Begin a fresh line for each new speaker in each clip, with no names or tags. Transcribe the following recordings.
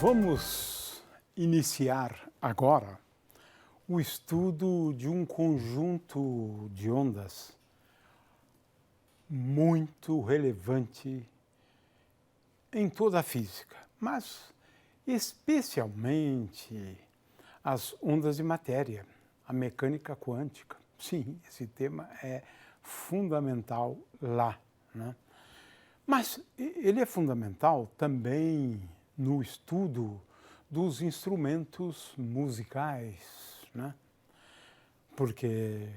Vamos iniciar agora o estudo de um conjunto de ondas muito relevante em toda a física, mas especialmente as ondas de matéria, a mecânica quântica. Sim, esse tema é fundamental lá, né? Mas ele é fundamental também no estudo dos instrumentos musicais, né? Porque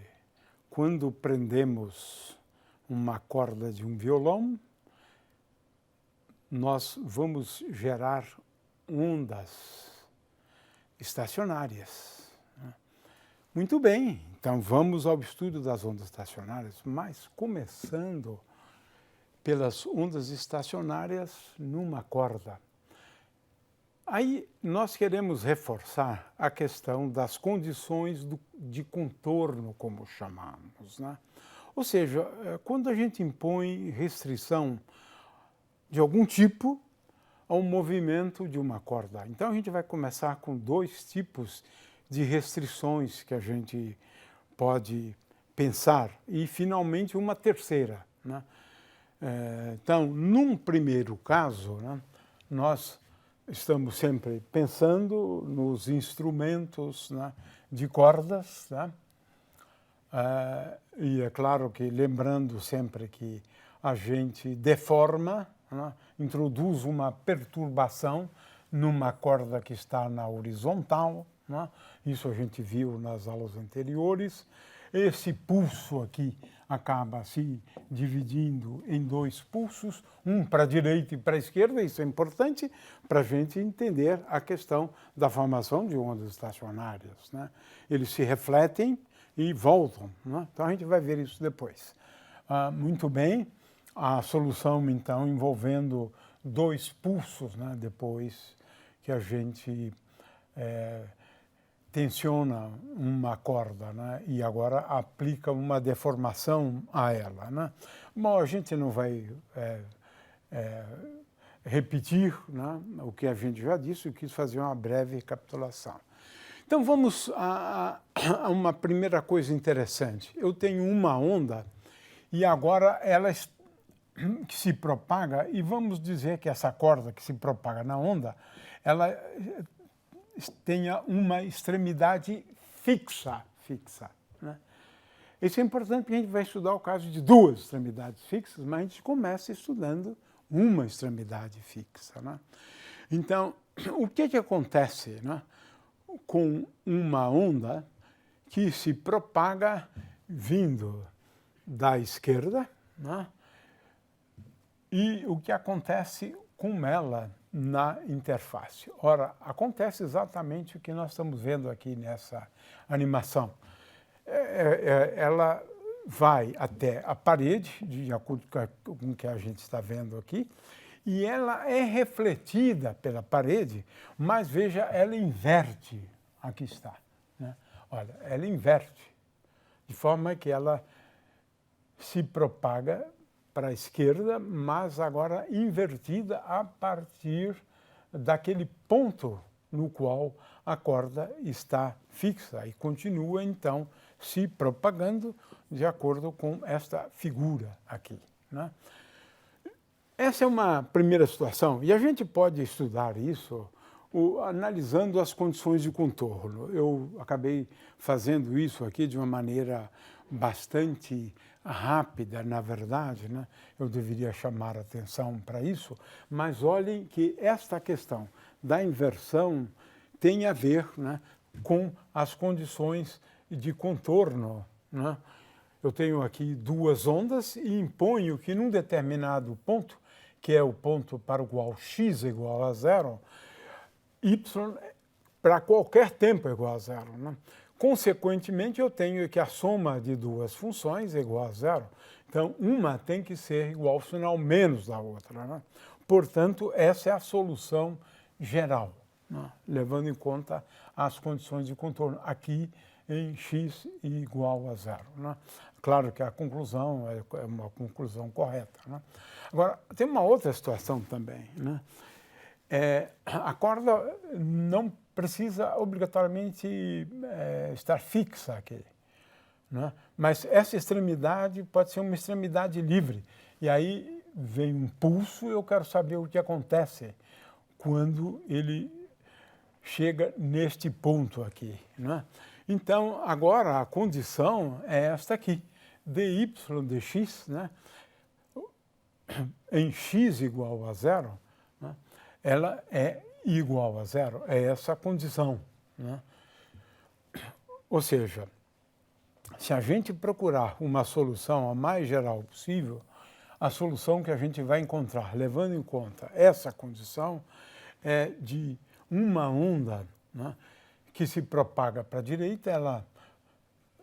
quando prendemos uma corda de um violão, nós vamos gerar ondas estacionárias, né? Muito bem, então vamos ao estudo das ondas estacionárias, mas começando pelas ondas estacionárias numa corda. Aí nós queremos reforçar a questão das condições de contorno, como chamamos, né? Ou seja, quando a gente impõe restrição de algum tipo ao movimento de uma corda. Então a gente vai começar com dois tipos de restrições que a gente pode pensar e finalmente uma terceira, né? Então, num primeiro caso, né, nós estamos sempre pensando nos instrumentos, né, de cordas, né? E é claro que lembrando sempre que a gente deforma, né, introduz uma perturbação numa corda que está na horizontal, né? Isso a gente viu nas aulas anteriores. Esse pulso aqui acaba se dividindo em dois pulsos, um para a direita e para a esquerda. Isso é importante para a gente entender a questão da formação de ondas estacionárias, né? Eles se refletem e voltam, né? Então a gente vai ver isso depois. Muito bem, a solução então envolvendo dois pulsos, né? Depois que a gente tensiona uma corda, né, e agora aplica uma deformação a ela, né? Bom, a gente não vai repetir, né, o que a gente já disse, eu quis fazer uma breve recapitulação. Então vamos a uma primeira coisa interessante. Eu tenho uma onda e agora ela que se propaga, e vamos dizer que essa corda que se propaga na onda, ela tenha uma extremidade fixa, né? Isso é importante porque a gente vai estudar o caso de duas extremidades fixas, mas a gente começa estudando uma extremidade fixa, né? Então, o que acontece, né, com uma onda que se propaga vindo da esquerda, né, e o que acontece com ela na interface? Ora, acontece exatamente o que nós estamos vendo aqui nessa animação. Ela vai até a parede, de acordo com o que a gente está vendo aqui, e ela é refletida pela parede, mas veja, ela inverte. Aqui está, né? Olha, ela inverte, de forma que ela se propaga para a esquerda, mas agora invertida a partir daquele ponto no qual a corda está fixa e continua, então, se propagando de acordo com esta figura aqui, né? Essa é uma primeira situação, e a gente pode estudar isso analisando as condições de contorno. Eu acabei fazendo isso aqui de uma maneira bastante rápida, na verdade, né? Eu deveria chamar a atenção para isso, mas olhem que esta questão da inversão tem a ver, né, com as condições de contorno, né? Eu tenho aqui duas ondas e imponho que num determinado ponto, que é o ponto para o qual x é igual a zero, y para qualquer tempo é igual a zero, né? Consequentemente, eu tenho que a soma de duas funções é igual a zero. Então, uma tem que ser igual ao sinal menos da outra, né? Portanto, essa é a solução geral, né, levando em conta as condições de contorno aqui em x igual a zero, né? Claro que a conclusão é uma conclusão correta, né? Agora, tem uma outra situação também, né? A corda não precisa obrigatoriamente estar fixa aqui, né? Mas essa extremidade pode ser uma extremidade livre. E aí vem um pulso, eu quero saber o que acontece quando ele chega neste ponto aqui, né? Então, agora a condição é esta aqui, dy dx, né? Em x igual a zero, né? Ela é igual a zero, é essa a condição, né? Ou seja, se a gente procurar uma solução a mais geral possível, a solução que a gente vai encontrar, levando em conta essa condição, é de uma onda, né, que se propaga para a direita, ela,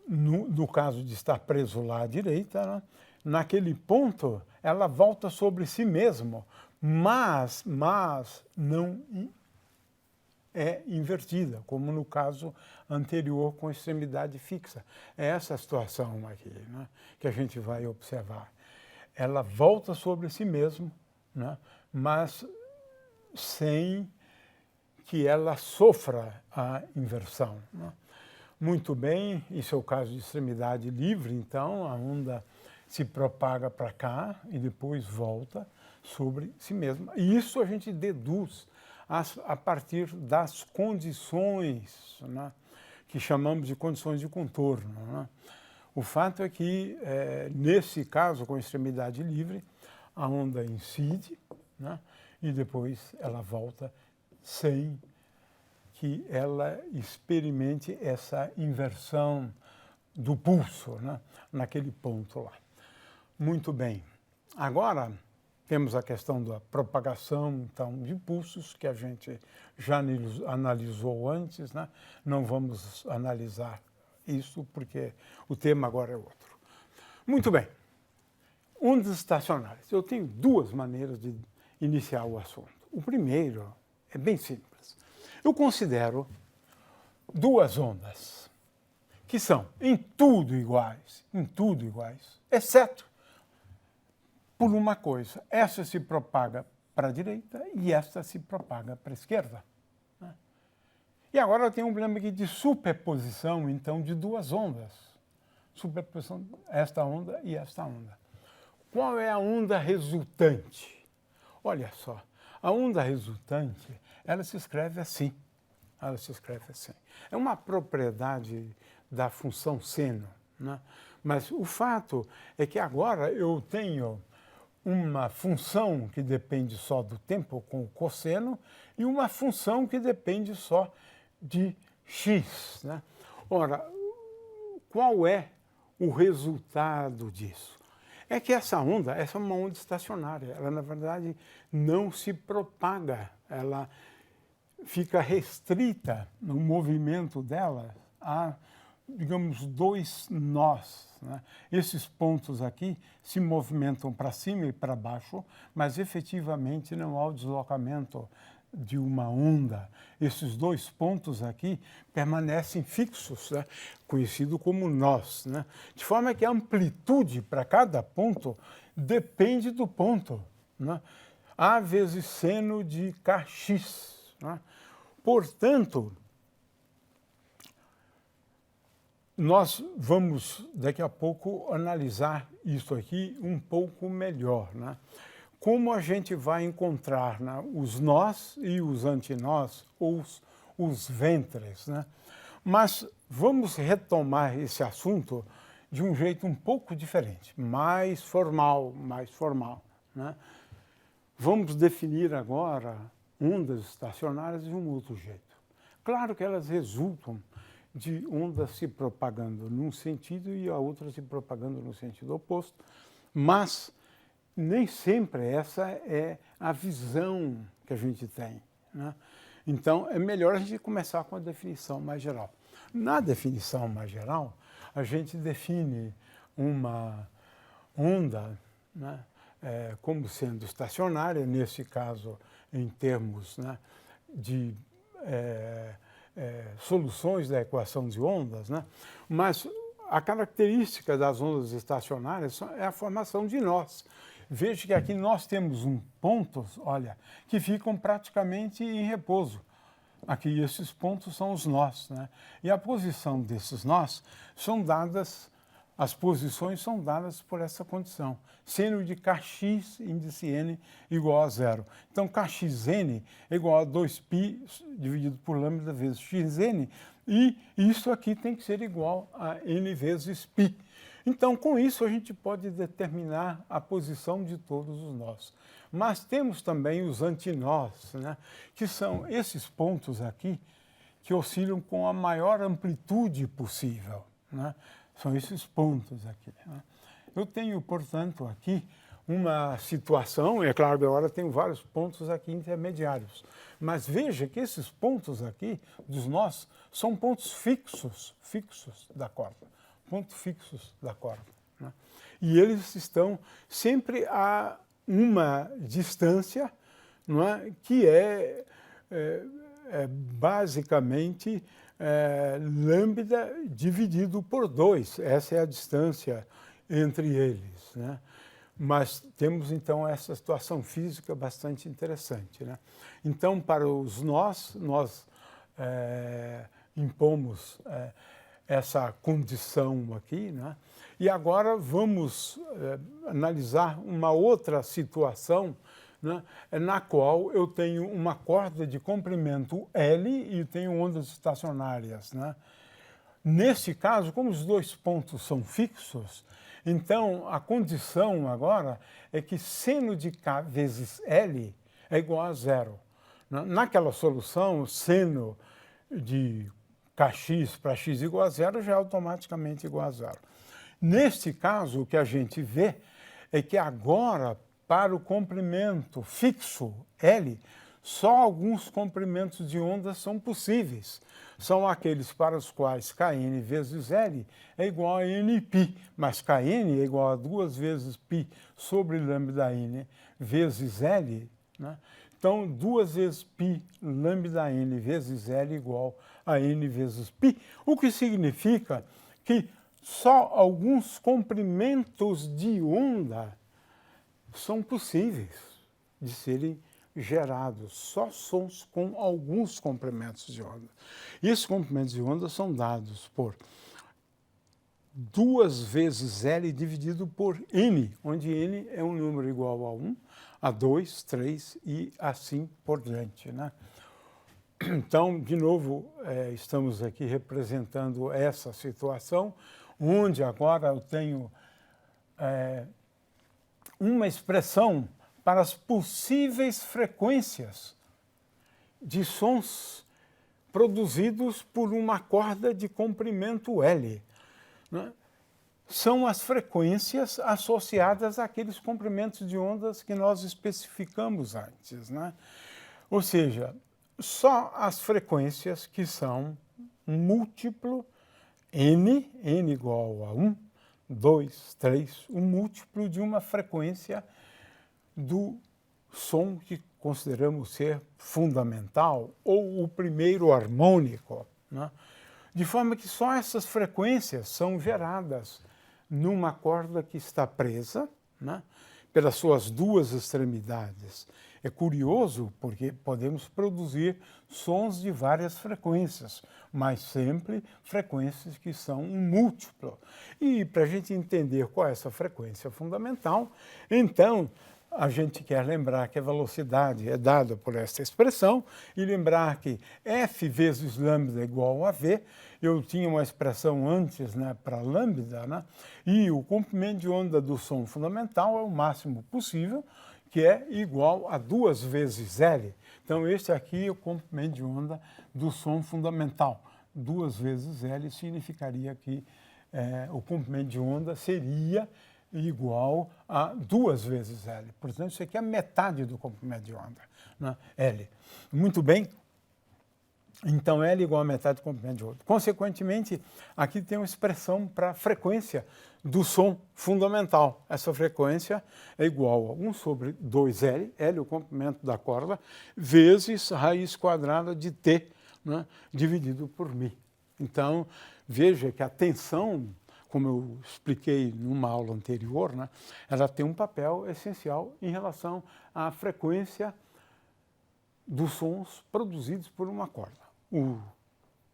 no caso de estar preso lá à direita, né, naquele ponto, ela volta sobre si mesma, mas não é invertida, como no caso anterior com extremidade fixa. É essa a situação aqui, né, que a gente vai observar. Ela volta sobre si mesma, né, mas sem que ela sofra a inversão, né? Muito bem, isso é o caso de extremidade livre, então a onda se propaga para cá e depois volta sobre si mesma. E isso a gente deduz a partir das condições, né, que chamamos de condições de contorno, né? O fato é que, nesse caso, com extremidade livre, a onda incide, né, e depois ela volta sem que ela experimente essa inversão do pulso, né, naquele ponto lá. Muito bem. Agora, temos a questão da propagação, então, de pulsos, que a gente já analisou antes, né? Não vamos analisar isso, porque o tema agora é outro. Muito bem. Ondas estacionárias. Eu tenho duas maneiras de iniciar o assunto. O primeiro é bem simples. Eu considero duas ondas que são em tudo iguais, exceto por uma coisa. Essa se propaga para a direita e esta se propaga para a esquerda. E agora eu tenho um problema aqui de superposição, então, de duas ondas. Superposição, esta onda e esta onda. Qual é a onda resultante? Olha só, a onda resultante, ela se escreve assim. Ela se escreve assim. É uma propriedade da função seno, né? Mas o fato é que agora eu tenho uma função que depende só do tempo, com o cosseno, e uma função que depende só de x, né? Ora, qual é o resultado disso? É que essa é uma onda estacionária. Ela, na verdade, não se propaga. Ela fica restrita no movimento dela a, digamos, dois nós, né? Esses pontos aqui se movimentam para cima e para baixo, mas efetivamente não há o deslocamento de uma onda. Esses dois pontos aqui permanecem fixos, né? Conhecido como nós, né? De forma que a amplitude para cada ponto depende do ponto, né? A vezes seno de kx, né? Portanto, nós vamos daqui a pouco analisar isso aqui um pouco melhor, né? Como a gente vai encontrar, né, os nós e os antinós, ou os ventres, né? Mas vamos retomar esse assunto de um jeito um pouco diferente, mais formal, né? Vamos definir agora ondas estacionárias de um outro jeito. Claro que elas resultam de ondas se propagando num sentido e a outra se propagando no sentido oposto, mas nem sempre essa é a visão que a gente tem, né? Então, é melhor a gente começar com a definição mais geral. Na definição mais geral, a gente define uma onda, né, como sendo estacionária, nesse caso, em termos, né, de soluções da equação de ondas, né? Mas a característica das ondas estacionárias é a formação de nós. veja que aqui nós temos pontos, olha, que ficam praticamente em repouso. Aqui esses pontos são os nós, né? E a posição desses nós são dadas, as posições são dadas por essa condição. Seno de Kx índice n igual a 0. Então, Kxn é igual a 2π dividido por lambda vezes xn, e isso aqui tem que ser igual a n vezes π. Então, com isso, a gente pode determinar a posição de todos os nós. Mas temos também os antinós, né? Que são esses pontos aqui que oscilam com a maior amplitude possível, né? São esses pontos aqui, né? Eu tenho, portanto, aqui uma situação, é claro, agora tenho vários pontos aqui intermediários, mas veja que esses pontos aqui dos nós são pontos fixos da corda, pontos fixos da corda, né? E eles estão sempre a uma distância, não é, que basicamente lambda dividido por 2. Essa é a distância entre eles, né? Mas temos, então, essa situação física bastante interessante, né? Então, para os nós impomos essa condição aqui, né? E agora vamos analisar uma outra situação, né, na qual eu tenho uma corda de comprimento L e tenho ondas estacionárias, né? Nesse caso, como os dois pontos são fixos, então a condição agora é que seno de K vezes L é igual a 0. Naquela solução, seno de Kx para x igual a 0 já é automaticamente igual a 0. Neste caso, o que a gente vê é que agora, para o comprimento fixo L, só alguns comprimentos de onda são possíveis. São aqueles para os quais Kn vezes L é igual a nπ, mas Kn é igual a 2 vezes π sobre lambda n vezes L, né? Então, 2 vezes π lambda n vezes L igual a n vezes π, o que significa que só alguns comprimentos de onda são possíveis de serem gerados, só sons com alguns comprimentos de onda. E esses comprimentos de onda são dados por 2 vezes L dividido por N, onde N é um número igual a 1, a 2, 3 e assim por diante, né? Então, de novo, estamos aqui representando essa situação, onde agora eu tenho uma expressão para as possíveis frequências de sons produzidos por uma corda de comprimento L, né? São as frequências associadas àqueles comprimentos de ondas que nós especificamos antes, né? Ou seja, só as frequências que são múltiplo n igual a 1, 2, 3, um múltiplo de uma frequência do som que consideramos ser fundamental, ou o primeiro harmônico, né? De forma que só essas frequências são geradas numa corda que está presa, né, pelas suas duas extremidades. É curioso porque podemos produzir sons de várias frequências, mas sempre frequências que são um múltiplo. E para a gente entender qual é essa frequência fundamental, então a gente quer lembrar que a velocidade é dada por essa expressão e lembrar que F vezes lambda é igual a V. Eu tinha uma expressão antes, né, para lambda, né, e o comprimento de onda do som fundamental é o máximo possível, que é igual a 2 vezes L. Então, este aqui é o comprimento de onda do som fundamental. 2 vezes L significaria que o comprimento de onda seria igual a 2 vezes L. Portanto, isso aqui é a metade do comprimento de onda, né? L. Muito bem. Então, L igual a metade do comprimento de onda. Consequentemente, aqui tem uma expressão para a frequência do som fundamental. Essa frequência é igual a 1 sobre 2L, L é o comprimento da corda, vezes raiz quadrada de T, né, dividido por μ. Então, veja que a tensão, como eu expliquei numa aula anterior, né, ela tem um papel essencial em relação à frequência dos sons produzidos por uma corda. O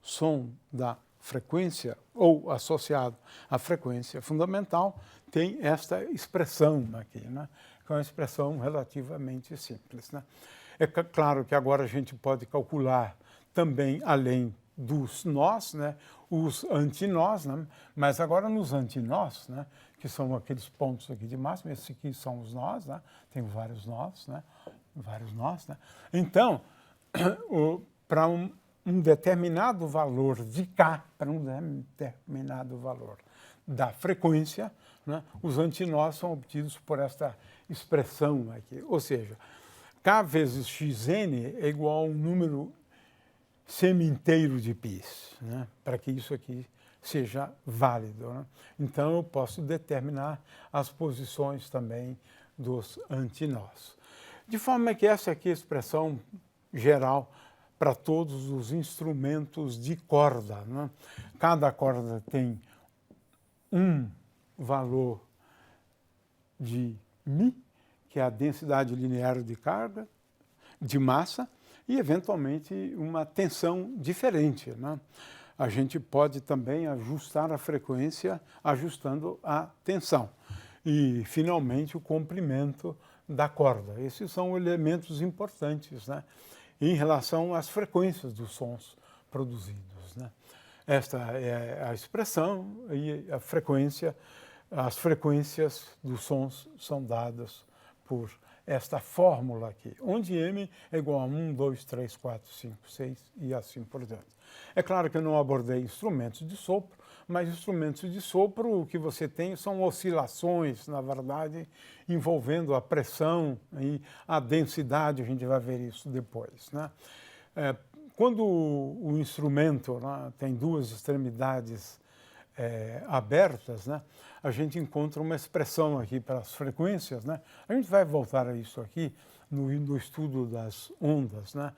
som da frequência, ou associado à frequência fundamental, tem esta expressão aqui, né, que é uma expressão relativamente simples, né. É claro que agora a gente pode calcular também, além dos nós, né, os antinós, né, mas agora nos antinós, né, que são aqueles pontos aqui de máxima, esses aqui são os nós, né, tem vários nós, né, Então, para um determinado valor de K, para um determinado valor da frequência, né, os antinós são obtidos por esta expressão aqui, ou seja, K vezes Xn é igual a um número semi-inteiro de πs, né, para que isso aqui seja válido, né? Então, eu posso determinar as posições também dos antinós. De forma que essa aqui é a expressão geral para todos os instrumentos de corda, né? Cada corda tem um valor de μ, que é a densidade linear de carga, de massa, e, eventualmente, uma tensão diferente, né? A gente pode também ajustar a frequência ajustando a tensão. E, finalmente, o comprimento da corda. Esses são elementos importantes, né, em relação às frequências dos sons produzidos, né? Esta é a expressão e a frequência, as frequências dos sons são dadas por esta fórmula aqui, onde M é igual a 1, 2, 3, 4, 5, 6 e assim por diante. É claro que eu não abordei instrumentos de sopro, mas instrumentos de sopro, o que você tem são oscilações, na verdade, envolvendo a pressão e a densidade, a gente vai ver isso depois, né? Quando o instrumento, né, tem duas extremidades abertas, né, a gente encontra uma expressão aqui para as frequências, né? A gente vai voltar a isso aqui no estudo das ondas, né?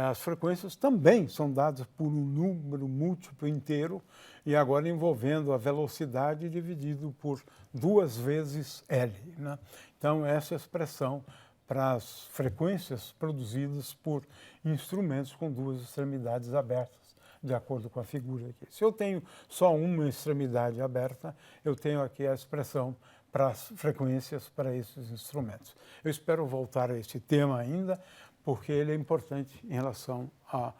As frequências também são dadas por um número múltiplo inteiro e agora envolvendo a velocidade dividido por 2 vezes L, né? Então, essa é a expressão para as frequências produzidas por instrumentos com duas extremidades abertas, de acordo com a figura aqui. Se eu tenho só uma extremidade aberta, eu tenho aqui a expressão para as frequências para esses instrumentos. Eu espero voltar a este tema ainda, porque ele é importante em relação ao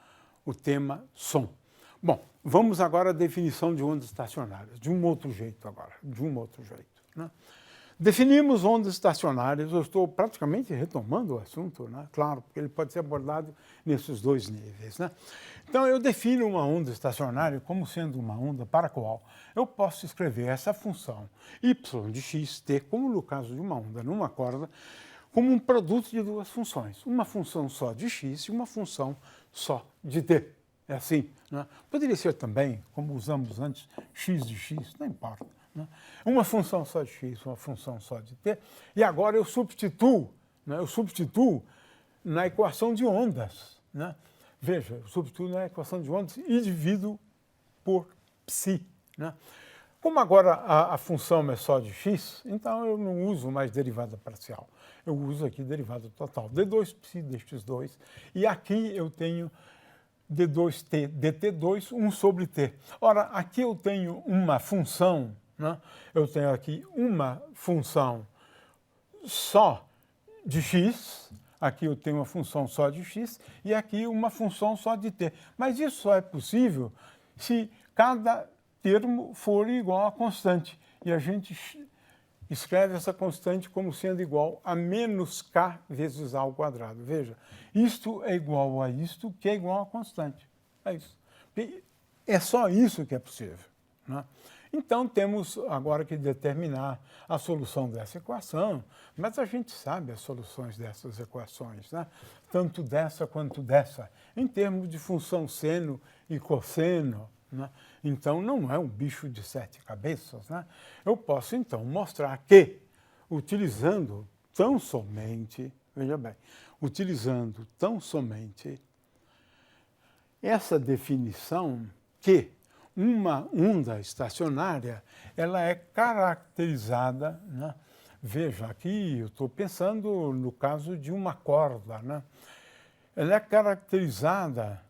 tema som. Bom, vamos agora à definição de ondas estacionárias, de um outro jeito agora, né? Definimos ondas estacionárias, eu estou praticamente retomando o assunto, né? Claro, porque ele pode ser abordado nesses dois níveis, né? Então, eu defino uma onda estacionária como sendo uma onda para a qual eu posso escrever essa função y de x, t, como no caso de uma onda numa corda, como um produto de duas funções, uma função só de x e uma função só de t. É assim, né? Poderia ser também, como usamos antes, x de x, não importa, né? Uma função só de x, uma função só de t, e agora eu substituo, né? Na equação de ondas, né? Veja, eu substituo na equação de ondas e divido por psi, né? Como agora a função é só de x, então eu não uso mais derivada parcial. Eu uso aqui derivada total, d2 psi dx2, e aqui eu tenho d2t, dt2, 1 sobre t. Ora, aqui eu tenho uma função, né? Eu tenho aqui uma função só de x, aqui eu tenho uma função só de x, e aqui uma função só de t. Mas isso só é possível se cada termo for igual a constante. E a gente escreve essa constante como sendo igual a menos k vezes a ao quadrado. Veja, isto é igual a isto, que é igual a constante. É isso. É só isso que é possível, né? Então, temos agora que determinar a solução dessa equação, mas a gente sabe as soluções dessas equações, né? Tanto dessa quanto dessa, em termos de função seno e cosseno, né? Então, não é um bicho de 7 cabeças, né? Eu posso, então, mostrar que, utilizando tão somente, veja bem, utilizando tão somente essa definição que uma onda estacionária, ela é caracterizada, né? Veja, aqui eu estou pensando no caso de uma corda, né? Ela é caracterizada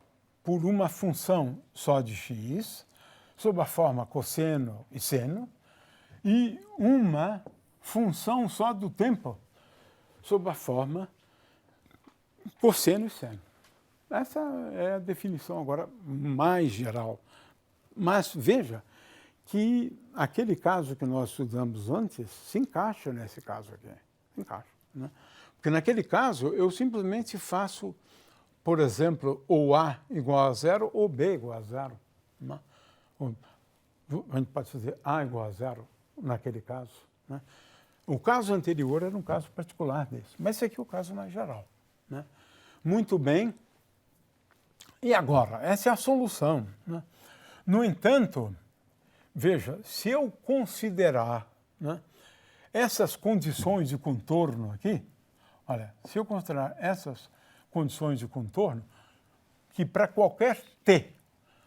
por uma função só de x, sob a forma cosseno e seno, e uma função só do tempo, sob a forma cosseno e seno. Essa é a definição agora mais geral. Mas veja que aquele caso que nós estudamos antes se encaixa nesse caso aqui. Se encaixa, né? Porque naquele caso eu simplesmente faço, por exemplo, ou A igual a zero ou B igual a zero. Né? A gente pode fazer A igual a zero naquele caso. Né? O caso anterior era um caso particular desse, mas esse aqui é o caso mais geral. Né? Muito bem. E agora, essa é a solução. Né? No entanto, veja, se eu considerar, né, essas condições de contorno aqui, olha, se eu considerar essas condições de contorno, que para qualquer t,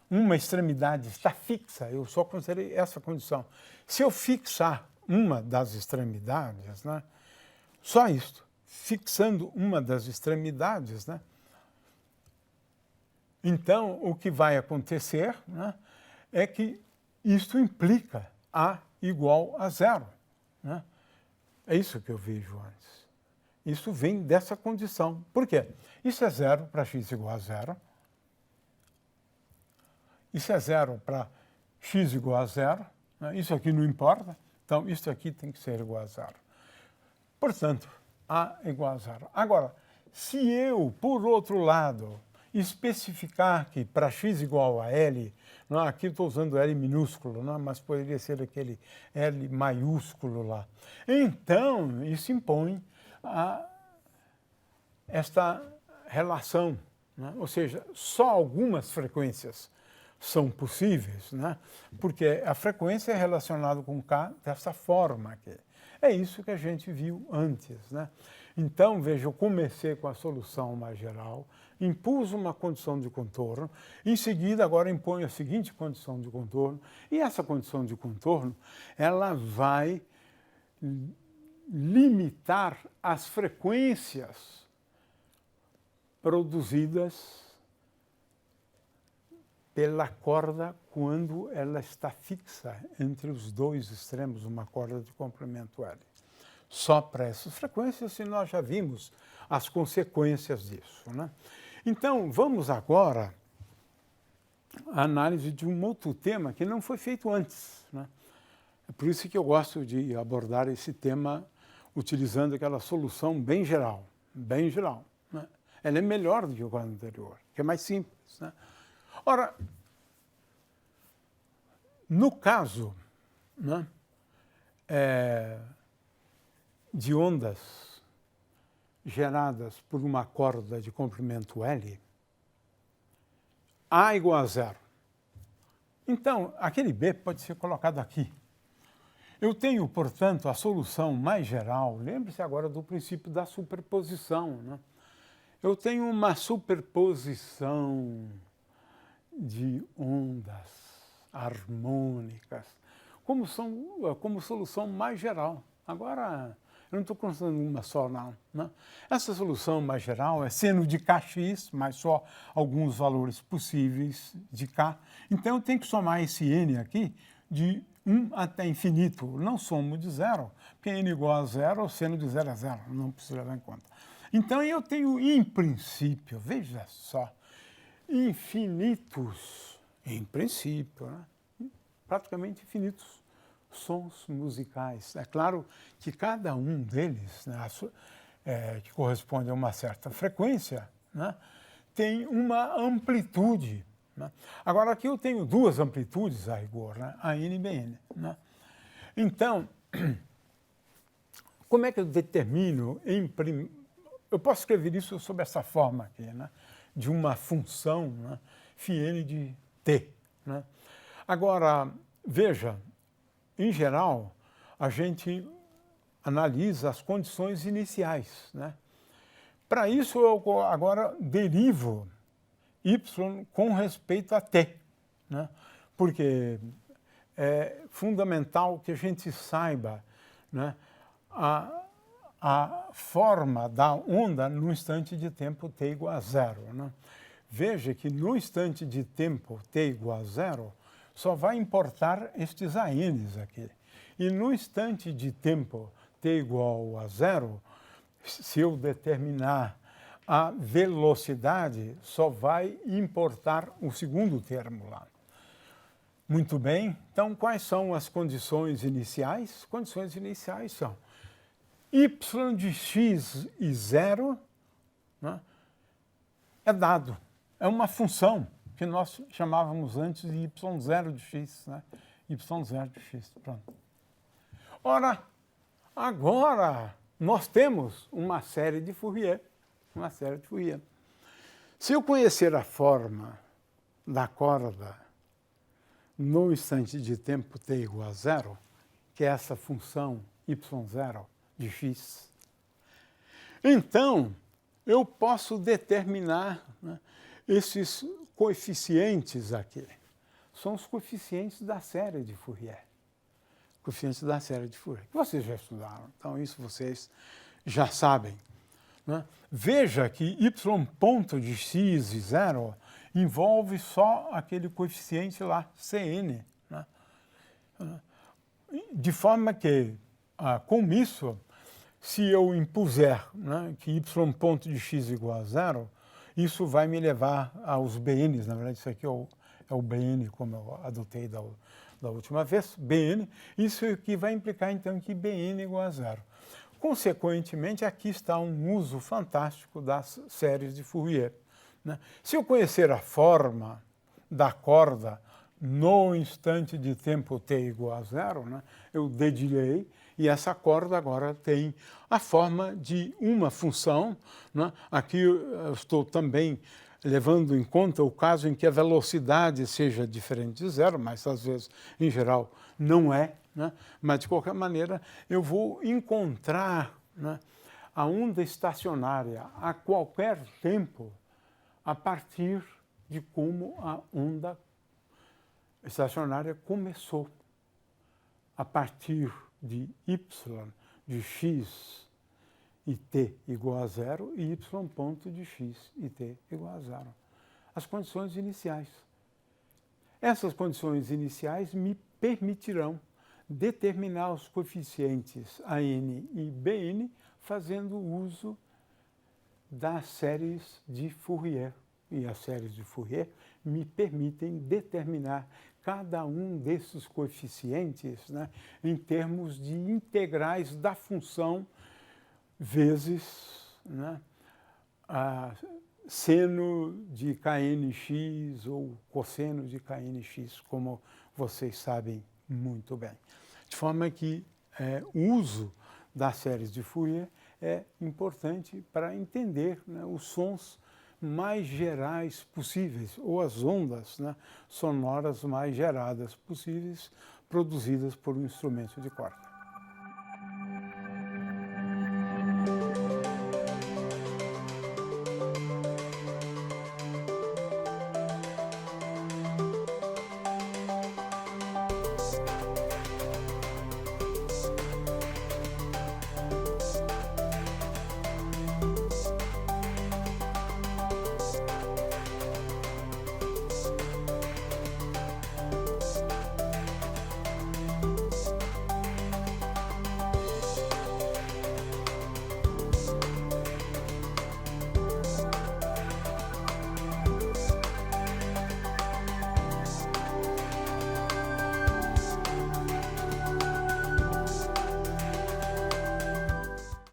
uma extremidade está fixa, eu só considerei essa condição. Se eu fixar uma das extremidades, né, só isto, fixando uma das extremidades, né, então o que vai acontecer, né, é que isto implica A igual a zero. Né? É isso que eu vejo antes. Isso vem dessa condição. Por quê? Isso é zero para x igual a zero. Isso é zero para x igual a zero. Né? Isso aqui não importa. Então, isso aqui tem que ser igual a zero. Portanto, A igual a zero. Agora, se eu, por outro lado, especificar que para x igual a L, não, aqui estou usando L minúsculo, não, mas poderia ser aquele L maiúsculo lá. Então, isso impõe esta relação, né? Ou seja, só algumas frequências são possíveis, né? Porque a frequência é relacionada com K dessa forma aqui. É isso que a gente viu antes, né? Então, veja, eu comecei com a solução mais geral, impus uma condição de contorno, em seguida agora imponho a seguinte condição de contorno, e essa condição de contorno, ela vai limitar as frequências produzidas pela corda quando ela está fixa entre os dois extremos, uma corda de comprimento L. Só para essas frequências, e nós já vimos as consequências disso, né? Então, vamos agora à análise de um outro tema que não foi feito antes, né? É por isso que eu gosto de abordar esse tema utilizando aquela solução bem geral, né? Ela é melhor do que o caso anterior, que é mais simples, né? Ora, no caso, né, de ondas geradas por uma corda de comprimento L, A igual a zero. Então, aquele B pode ser colocado aqui. Eu tenho, portanto, a solução mais geral, lembre-se agora do princípio da superposição, né? Eu tenho uma superposição de ondas harmônicas, como solução mais geral. Agora, eu não estou considerando uma só, não, né? Essa solução mais geral é seno de kx, mas só alguns valores possíveis de k. Então, eu tenho que somar esse n aqui de 1 até infinito. Não somo de zero, porque n igual a zero, o seno de zero é zero, não precisa levar em conta. Então, eu tenho, em princípio, veja só, infinitos, em princípio, né? Praticamente infinitos sons musicais. É claro que cada um deles, né, que corresponde a uma certa frequência, né, tem uma amplitude. Né? Agora, aqui eu tenho duas amplitudes a rigor, né, AN e BN. Né? Então, como é que eu determino eu posso escrever isso sob essa forma aqui, né, de uma função, né, φn de t. Né? Agora, veja, em geral, a gente analisa as condições iniciais, né? Para isso, eu agora derivo y com respeito a t, né? porque é fundamental que a gente saiba, né, a forma da onda no instante de tempo t igual a zero. Né? Veja que no instante de tempo t igual a zero, só vai importar estes ANs aqui. E no instante de tempo t igual a zero, se eu determinar a velocidade, só vai importar o segundo termo lá. Muito bem, então quais são as condições iniciais? Condições iniciais são y de x e zero, né, é dado, é uma função que nós chamávamos antes de y0 de x, né? y0 de x, pronto. Ora, agora nós temos uma série de Fourier, Se eu conhecer a forma da corda no instante de tempo t igual a zero, que é essa função y0 de x, então eu posso determinar, né, esses coeficientes aqui. São os coeficientes da série de Fourier. Coeficientes da série de Fourier, que vocês já estudaram, então isso vocês já sabem. Né? Veja que y ponto de x e zero envolve só aquele coeficiente lá, Cn. Né? De forma que, com isso, se eu impuser, né, que y ponto de x igual a zero, isso vai me levar aos BNs, na verdade isso aqui é o BN, como eu adotei da última vez, BN, isso aqui vai implicar então que BN igual a zero. Consequentemente, aqui está um uso fantástico das séries de Fourier. Né? Se eu conhecer a forma da corda no instante de tempo t igual a zero, né, eu dedilhei, e essa corda agora tem a forma de uma função. Né? Aqui eu estou também levando em conta o caso em que a velocidade seja diferente de zero, mas às vezes, em geral, não é. Né? Mas, de qualquer maneira, eu vou encontrar, né, a onda estacionária a qualquer tempo a partir de como a onda estacionária começou. A partir de y de x e t igual a zero e y ponto de x e t igual a zero. As condições iniciais. Essas condições iniciais me permitirão determinar os coeficientes AN e BN fazendo uso das séries de Fourier. E as séries de Fourier me permitem determinar cada um desses coeficientes, né, em termos de integrais da função vezes, né, seno de knx ou cosseno de knx, como vocês sabem muito bem. De forma que o uso das séries de Fourier é importante para entender, né, os sons mais gerais possíveis, ou as ondas, né, sonoras mais geradas possíveis, produzidas por um instrumento de corda.